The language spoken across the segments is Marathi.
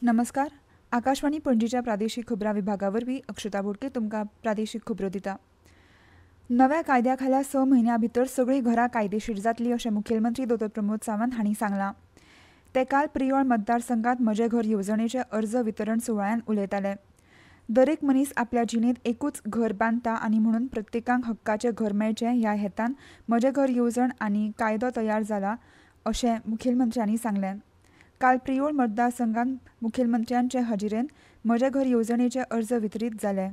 नमस्कार. आकाशवाणी पणजीच्या प्रादेशीक खबरां विभागावरवीं अक्षता बोडके तुमकां प्रादेशीक खबरो दिता. नव्या कायद्या खाला 6 म्हयन्यां भितर सगळीं घरां कायदेशीर जातलीं अशें मुखेलमंत्री दोतोर प्रमोद सावंत हांणी सांगलां. ते काल प्रियोळ मतदारसंघात म्हजें घर येवजणेचे अर्ज वितरण सुवाळ्यान उलयताले. दरेक मनीस आपल्या जिणेंत एकूच घर बांदता आनी म्हणून प्रत्येकाक हक्काचें घर मेळचें ह्या हेतान म्हजें घर येवजण आनी कायदो तयार जाला अशें मुखेलमंत्र्यांनी सांगलें. काल प्रियोळ मतदारसंघात मुखेलमंत्र्यांचे हजेरेन म्हजें घर येवजणेचे अर्ज वितरीत जाले.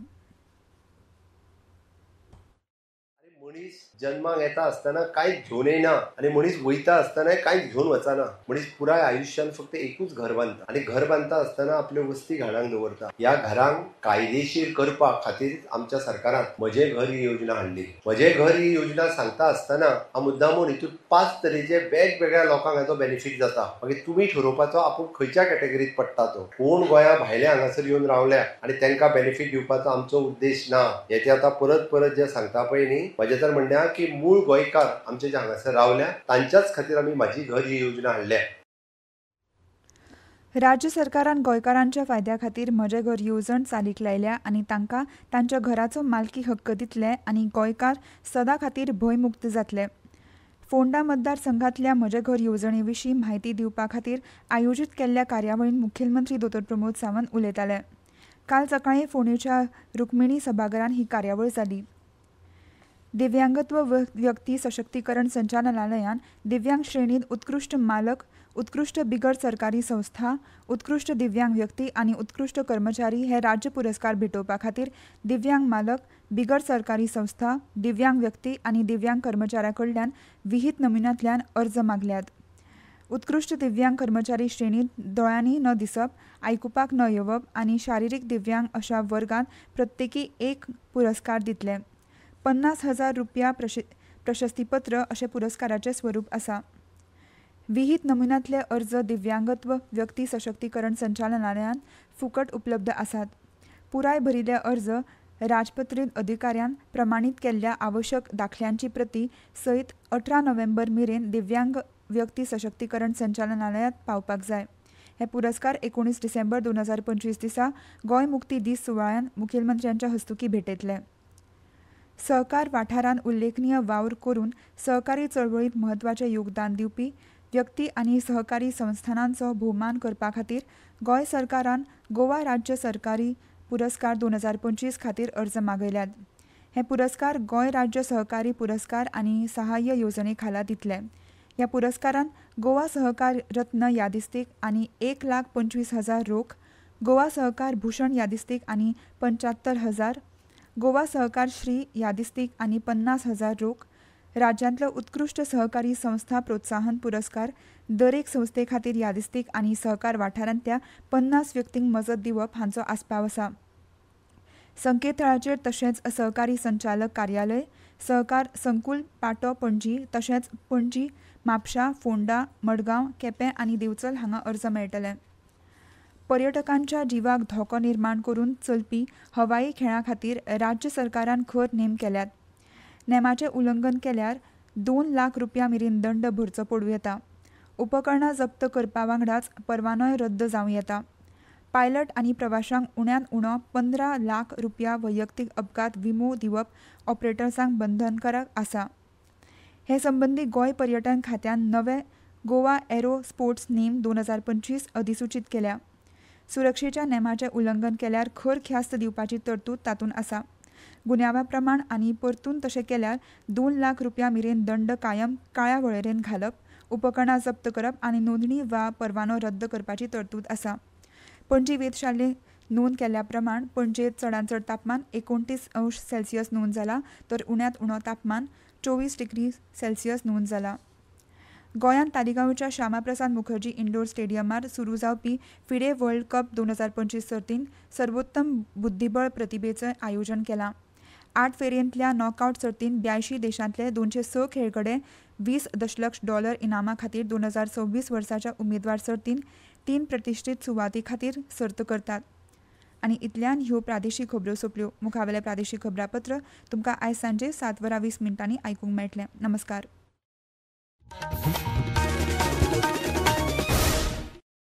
मनीस जन्माक येता आसतना कांयच घेवन येना आनी मनीस वयता आसतना कांयच घेवन वचना. मनीस पुराय आयुश्यान फक्त एकूच घर बांदता आनी घर बांदता आसतना आपल्यो वस्ती घरांक दवरता. ह्या घरांक कायदेशीर करपा खातीर आमच्या सरकारान म्हजें घर ही योजना हाडली. म्हजें घर ही योजना सांगता आसतना हांव मुद्दामून हितून 5 तरेचे वेगवेगळ्या लोकांक हाचो बेनिफीट जाता. मागीर तुमी ठरोवपाचो आपूण खंयच्या कॅटेगरीत पडटा तो. कोण गोंया भायले हांगासर येवन रावल्या आनी तांकां बेनिफीट दिवपाचो आमचो उद्देश ना. हेचे आतां परत परत जे सांगता पळय न्ही, म्हजे तर म्हणणें की मूळ गोंयकार आमचे जे हांगासर रावल्या तांच्याच खातीर आमी म्हजी घर ही योजना हाडल्या. राज्य सरकारान गोंयकारांच्या फायद्या खातीर म्हजें घर येवजण चालीक लायल्या आनी तांकां तांच्या घराचो मालकी हक्क दितले आनी गोंयकार सदां खातीर भयमुक्त जातले. फोंडा मतदारसंघातल्या म्हजें घर येवजणे विशीं म्हायती दिवपा खातीर आयोजीत केल्ल्या कार्यावळींत मुखेलमंत्री दोतोर प्रमोद सावंत उलयताले. काल सकाळीं फोंडेच्या रुक्मिणी सभाघरांत ही कार्यावळ जाली. दिव्यांगत्व व्यक्ती सशक्तीकरण संचालनालयान दिव्यांग श्रेणींत उत्कृश्ट मालक, उत्कृश्ट बिगर सरकारी संस्था, उत्कृश्ट दिव्यांग व्यक्ती आनी उत्कृश्ट कर्मचारी हे राज्य पुरस्कार भेटोवपा खातीर दिव्यांग मालक, बिगर सरकारी संस्था, दिव्यांग व्यक्ती आनी दिव्यांग कर्मचाऱ्यां कडल्यान विहित नमुन्यांतल्यान अर्ज मागल्यात. उत्कृश्ट दिव्यांग कर्मचारी श्रेणींत दोळ्यांनी न दिसप, आयकुपाक न येवप आनी शारिरीक दिव्यांग अशा वर्गांत प्रत्येकी एक पुरस्कार दितले. 50,000 रुपया प्रशस्तीपत्र अशें पुरस्काराचें स्वरूप आसा. विहित नमुन्यांतले अर्ज दिव्यांगत्व व्यक्ती सशक्तीकरण संचालनालयान फुकट उपलब्ध आसात. पुराय भरिल्ले अर्ज राजपत्रीत अधिकाऱ्यान प्रमाणीत केल्ल्या आवश्यक दाखल्यांची प्रती सयत 18 नोव्हेंबर मेरेन दिव्यांग व्यक्ती सशक्तीकरण संचालनालयात पावपाक जाय. हे पुरस्कार 19 डिसेंबर 2025 दिसा गोंय मुक्ती दीस सुवाळ्यान मुखेलमंत्र्यांच्या हस्तुकी भेटयतले. सहकार वाठारांत उल्लेखनीय वावर करून सहकारी चळवळींत म्हत्वाचें योगदान दिवपी व्यक्ती आनी सहकारी संस्थानांचो भोवमान करपा खातीर गोंय सरकारान गोवा राज्य सरकारी पुरस्कार 2025 खातीर अर्ज मागयल्यात. हे पुरस्कार गोंय राज्य सहकारी पुरस्कार आनी सहाय्य येवजणे खाला दितले. ह्या पुरस्कारान गोवा सहकार रत्न यादिस्तीक आनी 1,25,000 रोख, गोवा सहकार भूषण यादिस्तीक आनी 75,000, गोवा सहकार श्री यादिस्तीक आनी 50,000 रोख, राज्यांतलो उत्कृश्ट सहकारी संस्था प्रोत्साहन पुरस्कार दरेक संस्थे खातीर यादिस्तीक आनी सहकार वाठारांतल्या 50 व्यक्तींक मजत दिवप हांचो आस्पाव आसा. संकेतथळाचेर तशेंच सहकारी संचालक कार्यालय, सहकार संकुल पाटो पणजी तशेंच पणजी, म्हापशा, फोंडा, मडगांव, केपें आनी दिवचल हांगा अर्ज मेळटले. पर्यटकांच्या जिवाक धोको निर्माण करून चलपी हवाई खेळां खातीर राज्य सरकारान खर नेम केल्यात. नेमाचें उल्लंघन केल्यार 2 लाख रुपया मेरेन दंड भरचो पडूं येता. उपकरणां जप्त करपा वांगडाच परवानोय रद्द जावं येता. पायलट आनी प्रवाशांक उण्यांत उणो 15 लाख रुपया वैयक्तीक अपघात विमो दिवप ऑपरेटर्सांक बंधनकारक आसा. हे संबंदी गोंय पर्यटन खात्यान नवे गोवा एरो स्पोर्ट्स नेम 2025 अधिसुचीत केल्या. सुरक्षेच्या नेमाचें उल्लंघन केल्यार खर ख्यास्त दिवपाची तरतूद तातूंत आसा. गुन्यांवा प्रमाण आनी परतून तशें केल्यार 2 लाख रुपया मेरेन दंड कायम काळ्या वळेरेंत घालप, उपकरणां जप्त करप आनी नोंदणी वा परवानो रद्द करपाची तरतूद आसा. पणजी वेधशाळेन नोंद केल्ल्या प्रमाण पणजेंत चडांत चड तापमान 29°C नोंद जाला तर उण्यांत उणो तापमान 24°C नोंद जाला. गोंयांत तालिगांवच्या श्यामाप्रसाद मुखर्जी इंडोर स्टेडियमार सुरू जावपी फिडे वर्ल्ड कप 2025 सर्तींत सर्वोत्तम बुद्धीबळ प्रतिभेचें आयोजन केलां. 8 फेरयेंतल्या नॉकआउट सर्तींत 82 देशांतले 206 खेळगडे $20 दशलक्ष इनामा खातीर 2026 वर्साच्या उमेदवार सर्तींत 3 प्रतिश्ठीत सुवाती खातीर सर्त करतात. आनी इतल्यान ह्यो प्रादेशीक खबरो सोंपल्यो. मुखावेलें प्रादेशीक खबरापत्र तुमकां आयज सांजे 7:20 आयकूंक मेळटलें. नमस्कार.